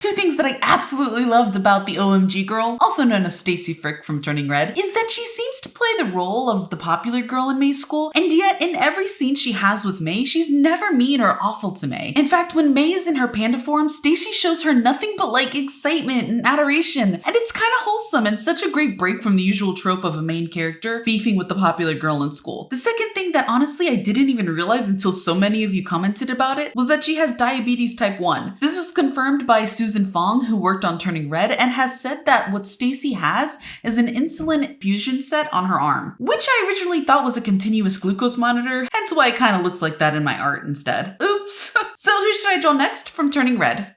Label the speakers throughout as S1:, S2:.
S1: Two things that I absolutely loved about the OMG girl, also known as Stacy Frick from Turning Red, is that she seems to play the role of the popular girl in Mei's school, and yet in every scene she has with Mei, she's never mean or awful to Mei. In fact, when Mei is in her panda form, Stacy shows her nothing but like excitement and adoration, and it's kind of wholesome and such a great break from the usual trope of a main character beefing with the popular girl in school. The second thing that honestly I didn't even realize until so many of you commented about it was that she has diabetes type 1. This was confirmed by Susan Fong, who worked on Turning Red, and has said that what Stacy has is an insulin infusion set on her arm, which I originally thought was a continuous glucose monitor, hence why it kind of looks like that in my art instead. Oops. So who should I draw next from Turning Red?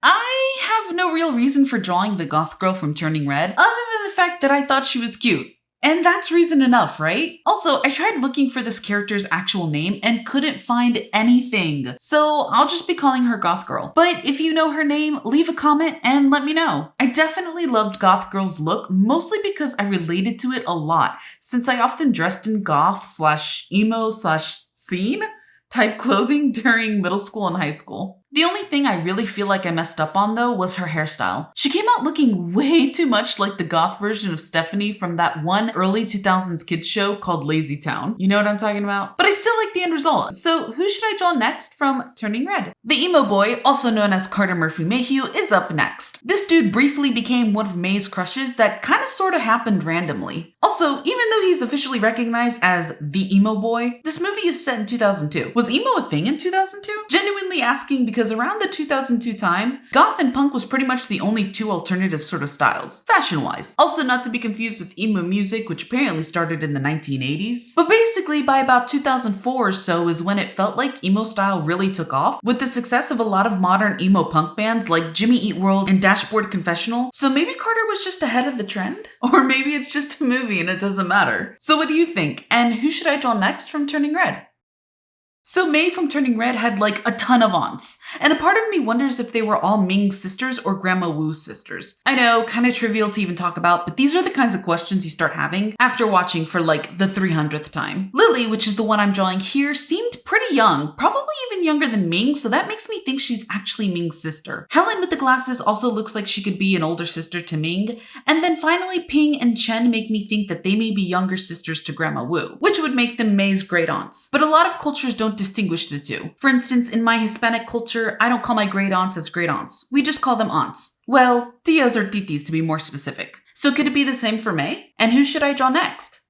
S1: I have no real reason for drawing the goth girl from Turning Red, other than the fact that I thought she was cute. And that's reason enough, right? Also, I tried looking for this character's actual name and couldn't find anything. So I'll just be calling her Goth Girl. But if you know her name, leave a comment and let me know. I definitely loved Goth Girl's look, mostly because I related to it a lot, since I often dressed in goth/emo/scene type clothing during middle school and high school. The only thing I really feel like I messed up on though was her hairstyle. She came out looking way too much like the goth version of Stephanie from that one early 2000s kids show called Lazy Town. You know what I'm talking about? But I still like the end result. So who should I draw next from Turning Red? The emo boy, also known as Carter Murphy-Mayhew, is up next. This dude briefly became one of Mei's crushes that kinda sorta happened randomly. Also, even though he's officially recognized as the emo boy, this movie is set in 2002. Was emo a thing in 2002? Genuinely asking because around the 2002 time, goth and punk was pretty much the only two alternative sort of styles, fashion-wise. Also not to be confused with emo music, which apparently started in the 1980s. But basically, by about 2004 or so is when it felt like emo style really took off, with the success of a lot of modern emo punk bands like Jimmy Eat World and Dashboard Confessional. So maybe Carter was just ahead of the trend? Or maybe it's just a movie and it doesn't matter. So what do you think? And who should I draw next from Turning Red? So Mei from Turning Red had like a ton of aunts, and a part of me wonders if they were all Ming's sisters or Grandma Wu's sisters. I know, kind of trivial to even talk about, but these are the kinds of questions you start having after watching for like the 300th time. Lily, which is the one I'm drawing here, seemed pretty young, probably even younger than Ming, so that makes me think she's actually Ming's sister. Helen with the glasses also looks like she could be an older sister to Ming, and then finally Ping and Chen make me think that they may be younger sisters to Grandma Wu, which would make them Mei's great aunts. But a lot of cultures don't distinguish the two. For instance, in my Hispanic culture, I don't call my great aunts as great aunts. We just call them aunts. Well, tias or titis to be more specific. So could it be the same for Mei? And who should I draw next?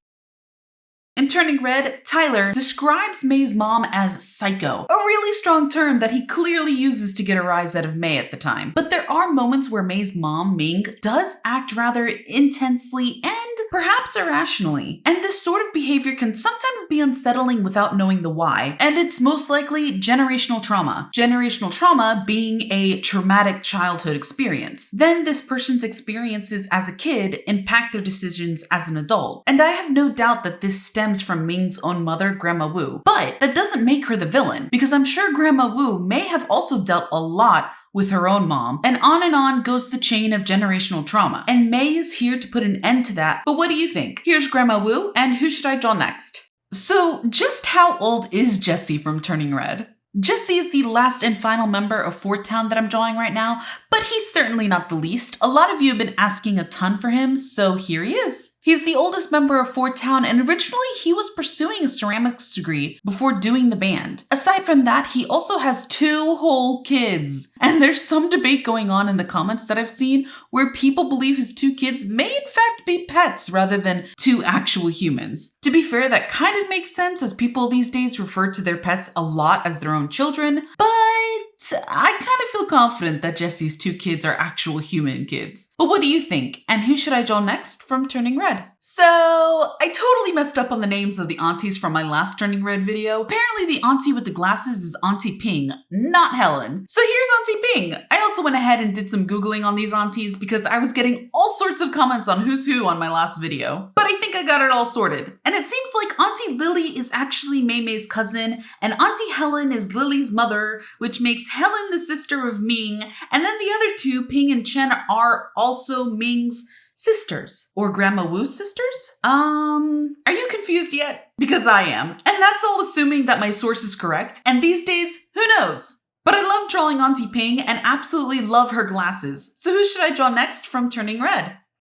S1: In Turning Red, Tyler describes Mei's mom as psycho, a really strong term that he clearly uses to get a rise out of Mei at the time. But there are moments where Mei's mom, Ming, does act rather intensely and perhaps irrationally. And this sort of behavior can sometimes be unsettling without knowing the why. And it's most likely generational trauma. Generational trauma being a traumatic childhood experience. Then this person's experiences as a kid impact their decisions as an adult. And I have no doubt that this stems from Ming's own mother, Grandma Wu. But that doesn't make her the villain, because I'm sure Grandma Wu may have also dealt a lot with her own mom, and on goes the chain of generational trauma. And Mei is here to put an end to that. But what do you think? Here's Grandma Wu, and who should I draw next? So just how old is Jessie from Turning Red? Jessie is the last and final member of Fort Town that I'm drawing right now, but he's certainly not the least. A lot of you have been asking a ton for him, so here he is. He's the oldest member of Fort Town, and originally he was pursuing a ceramics degree before doing the band. Aside from that, he also has 2 whole kids. And there's some debate going on in the comments that I've seen where people believe his 2 kids may in fact be pets rather than 2 actual humans. To be fair, that kind of makes sense as people these days refer to their pets a lot as their own children, but I kind of feel confident that Jessie's 2 kids are actual human kids. But what do you think? And who should I draw next from Turning Red? So, I totally messed up on the names of the aunties from my last Turning Red video. Apparently the auntie with the glasses is Auntie Ping, not Helen. So here's Auntie Ping. I also went ahead and did some Googling on these aunties because I was getting all sorts of comments on who's who on my last video. But I think I got it all sorted. And it seems like Auntie Lily is actually Mei-Mei's cousin, and Auntie Helen is Lily's mother, which makes Helen the sister of Ming, and then the other 2, Ping and Chen, are also Ming's sisters. Or Grandma Wu's sisters? Are you confused yet? Because I am. And that's all assuming that my source is correct. And these days, who knows? But I love drawing Auntie Ping and absolutely love her glasses. So who should I draw next from Turning Red?